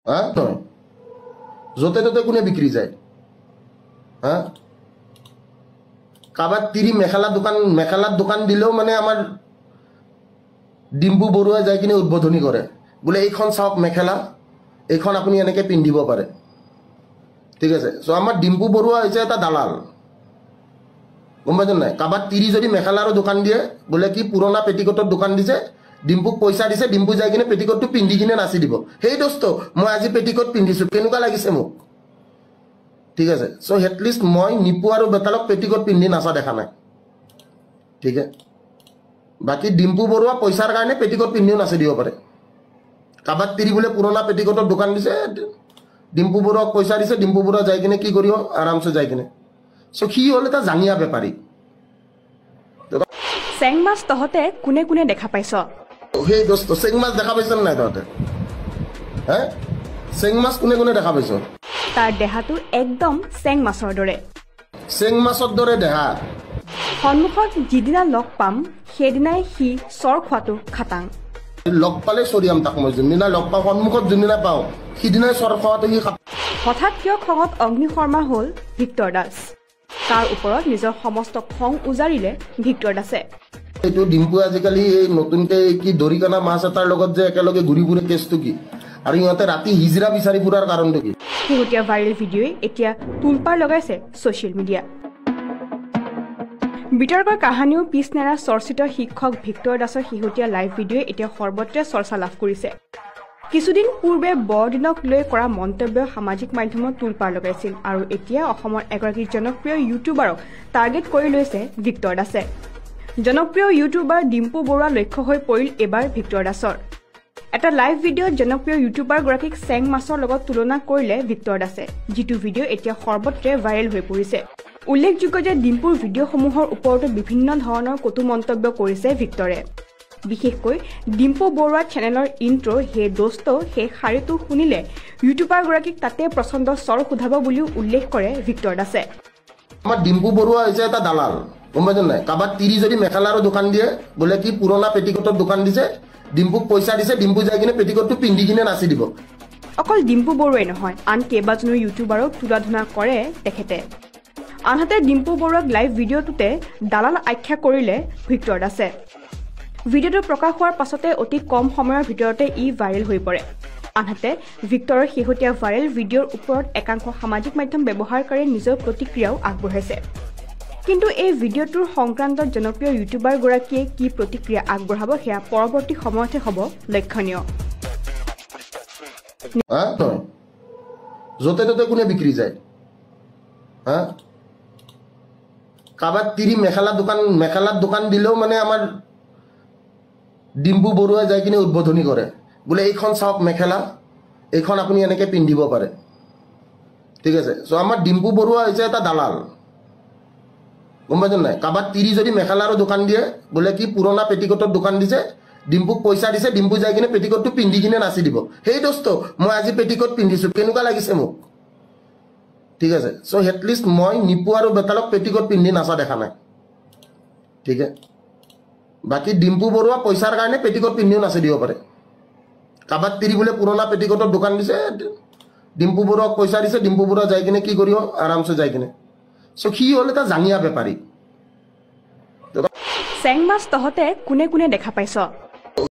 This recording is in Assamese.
হ্যাঁ নয় যতে ততে কোনে বিক্ৰি যায় হ্যাঁ কাবাত তিৰি মেখালাৰ দোকান দিলেও মানে আমাৰ ডিম্পু বৰুৱা যাই কিনে উদ্বোধনী করে বলে এইখন চাওক মেখেলা এইখন আপনি এনেকে পিন্ধিব পারে ঠিক আছে সো আমার ডিম্পু বৰুৱা হয়েছে এটা দালাল গম পাইছেন নাই কাবাত তিরি যদি মেখেলারও দোকান দিয়ে বলে কি পুরোনা পেটিকোটর দোকান দিছে ডিম্পুক পয়সা দিছে ডিম্পু যাই কিনে পেটিকোটটো পিন্ধি কিনে নাচি দিব সেই দোস্ত মই আজি পেটিকোট পিন্ধিছো কেনেকুৱা লাগিছে মোক ঠিক আছে সো এটলিস্ট মই নিপু আৰু বেতালক পেটিকোট পিন্ধি নাচা দেখা নাই ঠিক আছে বাকি ডিম্পু বৰুৱা পয়সাৰ কাৰণে পেটিকোট পিন্ধিও নাচি দিব পাৰে কাবাত তিৰি বলে পুৰোনা পেটিকোটৰ দোকান দিছে ডিম্পু বৰুৱাক পয়সা দিছে ডিম্পু বৰুৱা যাই কিনে কি করিও আরামসে যাই কিনে সো সি হলে তা জাঙিয়া বেপারী চেং মাছ তহতে কোনে কোনে দেখা পাইছ সেই দোস্ত চেং মাছ দেখা পাইছ নাই তহতে হ্যাঁ চেং মাছ কোনে কোনে দেখা পাইছ তাৰ দেহাটো একদম চেং মাছৰ দৰে চেং মাছৰ দৰে দেহা সন্মুখত যিদিনা লগ পাম সেইদিনাই সি চৰ খোৱাটো খাটাং লগ পালে চৰিয়াম তাক মই যোনদিনা লগ পাওঁ সন্মুখত যোনদিনা পাওঁ সিদিনাই চৰ খোৱাটো সি হঠাৎ কিয় খঙত অগ্নি শৰ্মা হ'ল ভিক্টৰ দাস তাৰ ওপৰত নিজৰ সমস্ত খং উজাৰিলে ভিক্টৰ দাসে এইটো ডিম্পু আজিকালি এই নতুনকে কি দৰিকণা মাছ এটাৰ লগত যে একেলগে ঘূৰি ফুৰে কেছটো কি আৰু ইহঁতে ৰাতি হিজৰা বিচাৰি ফুৰাৰ কাৰণটো কি শেহতীয়া ভাইৰেল ভিডিঅ'ই এতিয়া তুলপাৰ লগাইছে ছ'চিয়েল মিডিয়া বিতৰ্কৰ কাহিনীও পিছ নেৰা চৰ্চিত শিক্ষক ভিক্টৰ দাসৰ শেহতীয়া লাইভ ভিডিঅ'ই এতিয়া সৰ্বত্ৰে চৰ্চা লাভ কৰিছে কিছুদিন পূৰ্বে বৰদিনক লৈ কৰা মন্তব্য সামাজিক মাধ্যমত তুলপাৰ লগাইছিল আৰু এতিয়া অসমৰ এগৰাকী জনপ্ৰিয় ইউটিউবাৰক টাৰ্গেট কৰি লৈছে ভিক্টৰ দাসে জনপ্ৰিয় ইউটিউবাৰ ডিম্পু বৰুৱা লক্ষ্য হৈ পৰিল এবাৰ ভিক্টৰ দাসৰ এটা লাইভ ভিডিঅ'ত জনপ্ৰিয় ইউটিউবাৰগৰাকীক চেং মাছৰ লগত তুলনা কৰিলে ভিক্টৰ দাসে যিটো ভিডিঅ' এতিয়া সৰ্বত্ৰে ভাইৰেল হৈ পৰিছে উল্লেখযোগ্য যে ডিম্পুৰ ভিডিঅ'সমূহৰ ওপৰতো বিভিন্ন ধৰণৰ কটু মন্তব্য কৰিছে ভিক্টৰে বিশেষকৈ ডিম্পু বৰুৱা চেনেলৰ ইন্ট্ৰ হে দোস্ত হে শাৰীটো শুনিলে ইউটিউবাৰগৰাকীক তাতে প্ৰচণ্ড চৰ সোধাব বুলিও উল্লেখ কৰে ভিক্টৰ দাসে আমাৰ ডিম্পু বৰুৱা হৈছে এটা দালাল গম পাইছেন নাই কাবাত তিৰি যদি মেখেলাৰো দোকান দিয়ে বলে কি পুৰোনা পেটিকোটৰ দোকান দিছে ডিম্পুক পয়সা দিছে ডিম্পু যাই কিনে পেটিকোটটো পিন্ধি কিনে নাচি দিব অকল ডিম্পু বৰুৱাই নহয় আন কেইবাজনো ইউটিউবাৰক তুলাধনা কৰে তেখেতে আনহাতে ডিম্পু বৰুৱাক লাইভ ভিডিঅ'টোতে দালাল আখ্যা কৰিলে ভিক্টৰ দাসে ভিডিঅ'টো প্ৰকাশ হোৱাৰ পাছতে অতি কম সময়ৰ ভিতৰতে ই ভাইৰেল হৈ পৰে আনহাতে ভিক্টৰৰ শেহতীয়া ভাইৰেল ভিডিঅ'ৰ ওপৰত একাংশ সামাজিক মাধ্যম ব্যৱহাৰকাৰীয়ে নিজৰ প্ৰতিক্ৰিয়াও আগবঢ়াইছে কিন্তু এই ভিডিঅ'টোৰ সংক্ৰান্তত জনপ্ৰিয় ইউটিউবাৰগৰাকীয়ে কি প্ৰতিক্ৰিয়া আগবঢ়াব সেয়া পৰৱৰ্তী সময়তহে হ'ব লক্ষণীয় যতে ততে কোনে বিক্রি যায় হ্যাঁ কাবাত তিরি মেখালার দোকান দিলেও মানে আমার ডিম্পু বৰুৱা যাই কিনে উদ্বোধনী করে বলে এইখন চাওক মেখেলা এইখন আপনি এনেকে পিন্ধিব পারে ঠিক আছে সো আমার ডিম্পু বৰুৱা হয়েছে এটা দালাল গম পাইছেন নাই কাবাত তিরি যদি মেখেলারও দোকান দিয়ে বলে কি পুরোনা পেটিকোটর দোকান দিছে ডিম্পুক পয়সা দিছে ডিম্পু যাই কিনে পেটিকোটটো পিন্ধি কিনে নাচি দিব সেই দোস্ত মই আজি পেটিকোট পিন্ধিছো কেনেকুৱা লাগিছে মোক ঠিক আছে সো এটলিস্ট মই নিপু আৰু বেতালক পেটিকোট পিন্ধি নাচা দেখা নাই ঠিক আছে বাকি ডিম্পু বৰুৱা পয়সাৰ কাৰণে পেটিকোট পিন্ধিও নাচি দিব পাৰে কাবাত তিৰি বলে পুৰোনা পেটিকোটৰ দোকান দিছে ডিম্পু বৰুৱাক পয়সা দিছে ডিম্পু বৰুৱা যাই কিনে কি করিও আরামসে যাই কিনে সো সি হলে তা জাঙিয়া বেপারী চেং মাছ তহতে কোনে কোনে দেখা পাইছ